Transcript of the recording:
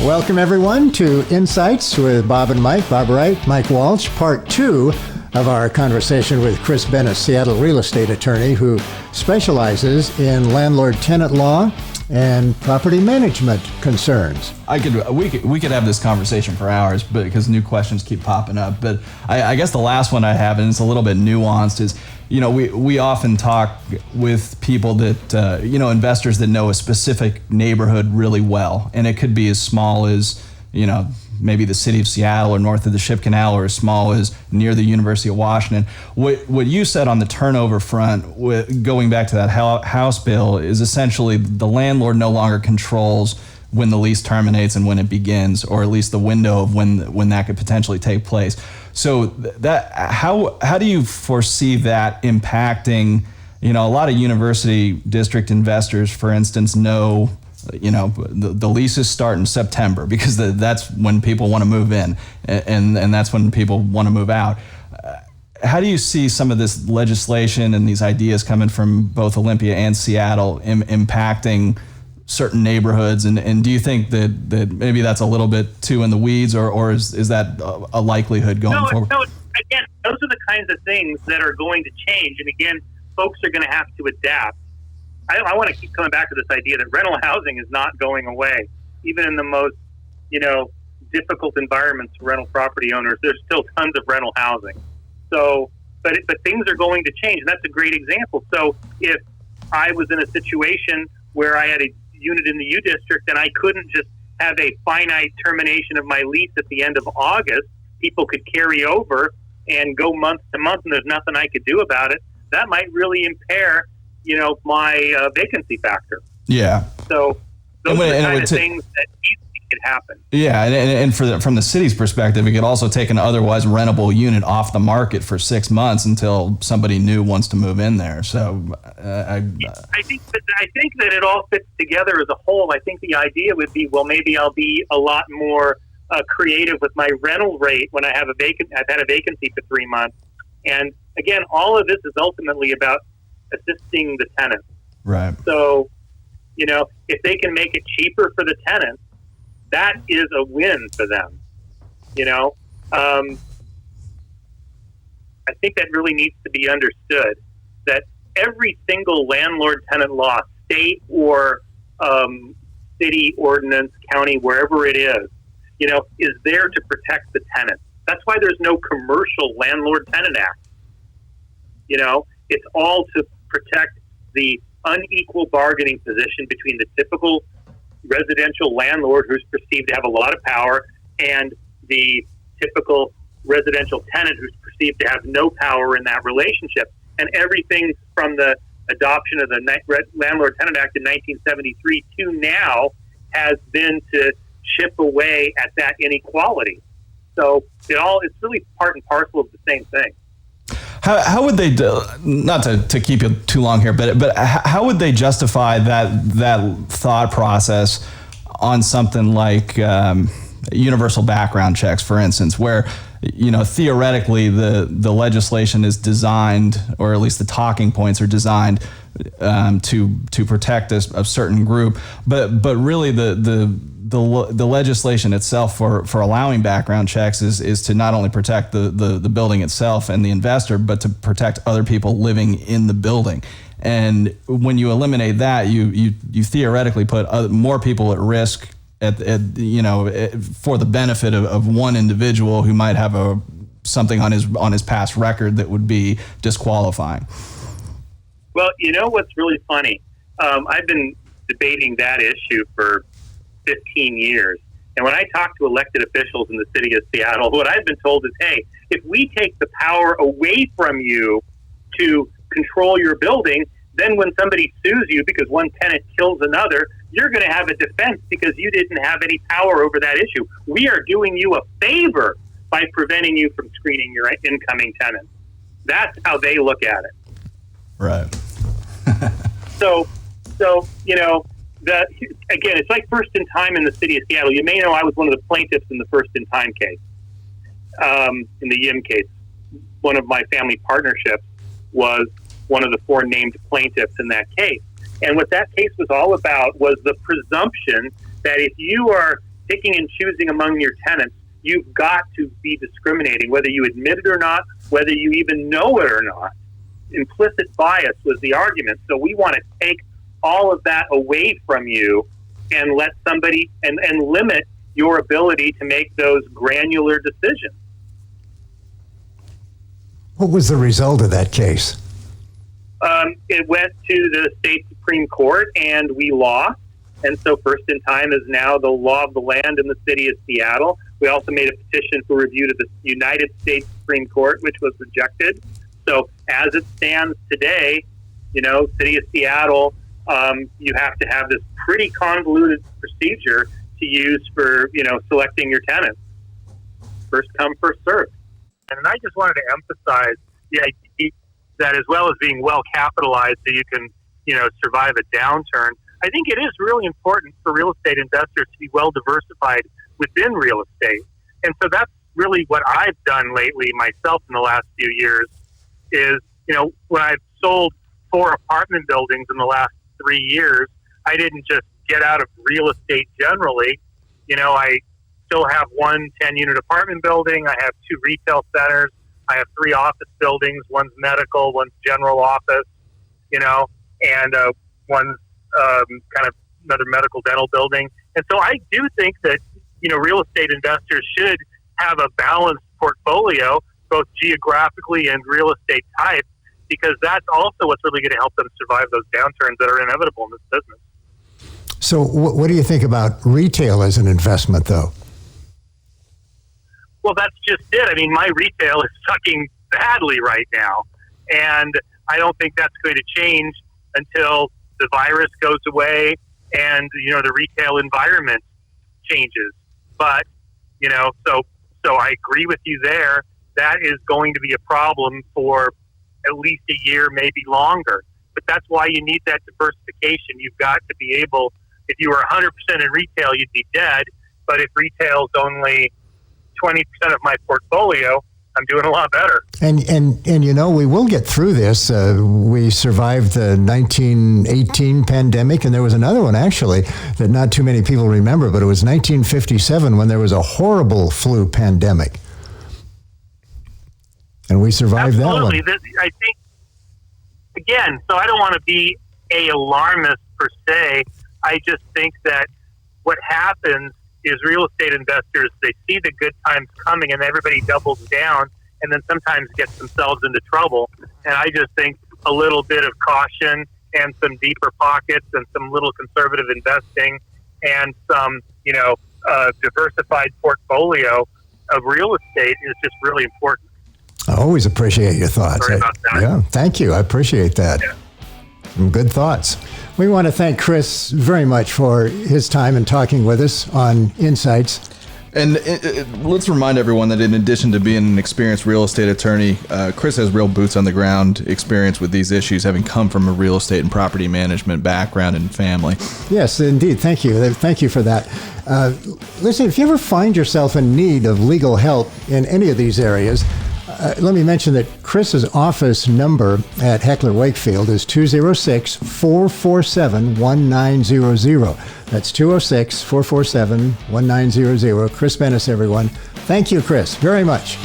Welcome, everyone, to Insights with Bob and Mike. Bob Wright, Mike Walsh, part two of our conversation with Chris Benis, Seattle real estate attorney who specializes in landlord-tenant law and property management concerns. We could have this conversation for hours, but because new questions keep popping up. But I guess the last one I have, and it's a little bit nuanced, is we often talk with people that investors that know a specific neighborhood really well, and it could be as small as maybe the city of Seattle or north of the Ship Canal, or as small as near the University of Washington. What you said on the turnover front, going back to that House bill, is essentially the landlord no longer controls when the lease terminates and when it begins, or at least the window of when that could potentially take place. So that how do you foresee that impacting? A lot of university district investors, for instance, know the leases start in September because that's when people want to move in, and that's when people want to move out. How do you see some of this legislation and these ideas coming from both Olympia and Seattle impacting certain neighborhoods? And do you think that maybe that's a little bit too in the weeds, or is that a likelihood going forward? No, again, those are the kinds of things that are going to change. And again, folks are going to have to adapt. I want to keep coming back to this idea that rental housing is not going away. Even in the most, difficult environments for rental property owners, there's still tons of rental housing. So, but things are going to change, and that's a great example. So if I was in a situation where I had a unit in the U district and I couldn't just have a finite termination of my lease at the end of August, people could carry over and go month to month, and there's nothing I could do about it. That might really impair my vacancy factor. Yeah. So those are the kind of things that easily could happen. Yeah, and from the city's perspective, it could also take an otherwise rentable unit off the market for 6 months until somebody new wants to move in there. So I think that it all fits together as a whole. I think the idea would be, well, maybe I'll be a lot more creative with my rental rate when I've had a vacancy for 3 months. And again, all of this is ultimately about assisting the tenants. Right. So, if they can make it cheaper for the tenants, that is a win for them. I think that really needs to be understood, that every single landlord-tenant law, state or city ordinance, county, wherever it is there to protect the tenants. That's why there's no commercial landlord-tenant act. It's all to protect the unequal bargaining position between the typical residential landlord who's perceived to have a lot of power and the typical residential tenant who's perceived to have no power in that relationship. And everything from the adoption of the Landlord-Tenant Act in 1973 to now has been to chip away at that inequality. So it's really part and parcel of the same thing. How would they do, not to keep you too long here, but how would they justify that thought process on something like universal background checks, for instance, where theoretically the legislation is designed, or at least the talking points are designed to protect a certain group, but really the legislation itself for allowing background checks is to not only protect the building itself and the investor, but to protect other people living in the building. And when you eliminate that, you theoretically put more people at risk for the benefit of one individual who might have something on his past record that would be disqualifying. Well, what's really funny? I've been debating that issue for 15 years. And when I talk to elected officials in the city of Seattle, what I've been told is, hey, if we take the power away from you to control your building, then when somebody sues you because one tenant kills another, you're going to have a defense because you didn't have any power over that issue. We are doing you a favor by preventing you from screening your incoming tenants. That's how they look at it. Right. So again, it's like first in time in the city of Seattle. You may know I was one of the plaintiffs in the first in time case, in the Yim case. One of my family partnerships was one of the four named plaintiffs in that case. And what that case was all about was the presumption that if you are picking and choosing among your tenants, you've got to be discriminating, whether you admit it or not, whether you even know it or not. Implicit bias was the argument. So we want to take all of that away from you and let somebody and limit your ability to make those granular decisions. What was the result of that case? It went to the state Supreme Court, and we lost. And so First in Time is now the law of the land in the city of Seattle. We also made a petition for review to the United States Supreme Court, which was rejected. So as it stands today, city of Seattle, you have to have this pretty convoluted procedure to use for, selecting your tenants. First come, first served. And I just wanted to emphasize the idea that as well as being well capitalized so you can, survive a downturn, I think it is really important for real estate investors to be well diversified within real estate. And so that's really what I've done lately myself in the last few years is, when I've sold 4 apartment buildings in the last 3 years, I didn't just get out of real estate generally. I still have 1 10-unit apartment building. I have 2 retail centers. I have 3 office buildings. One's medical, one's general office, and one's kind of another medical dental building. And so I do think that, real estate investors should have a balanced portfolio, both geographically and real estate type, because that's also what's really going to help them survive those downturns that are inevitable in this business. So what do you think about retail as an investment, though? Well, that's just it. I mean, my retail is sucking badly right now, and I don't think that's going to change until the virus goes away and, the retail environment changes. But, so I agree with you there. That is going to be a problem for at least a year, maybe longer. But that's why you need that diversification. You've got to be able, if you were 100% in retail, you'd be dead. But if retail is only 20% of my portfolio, I'm doing a lot better. And we will get through this. We survived the 1918 pandemic, and there was another one, actually, that not too many people remember, but it was 1957 when there was a horrible flu pandemic. And we survived Absolutely. that one. I think, again, so I don't want to be a alarmist per se. I just think that what happens is real estate investors, they see the good times coming and everybody doubles down and then sometimes gets themselves into trouble. And I just think a little bit of caution and some deeper pockets and some little conservative investing and some, diversified portio of real estate is just really important. I always appreciate your thoughts. Sorry about that. Yeah, thank you. I appreciate that. Yeah. Some good thoughts. We want to thank Chris very much for his time and talking with us on Insights. And let's remind everyone that in addition to being an experienced real estate attorney, Chris has real boots on the ground experience with these issues, having come from a real estate and property management background and family. Yes, indeed. Thank you. Thank you for that. Listen, if you ever find yourself in need of legal help in any of these areas, let me mention that Chris's office number at Heckler Wakefield is 206-447-1900. That's 206-447-1900. Chris Benis, everyone. Thank you, Chris, very much.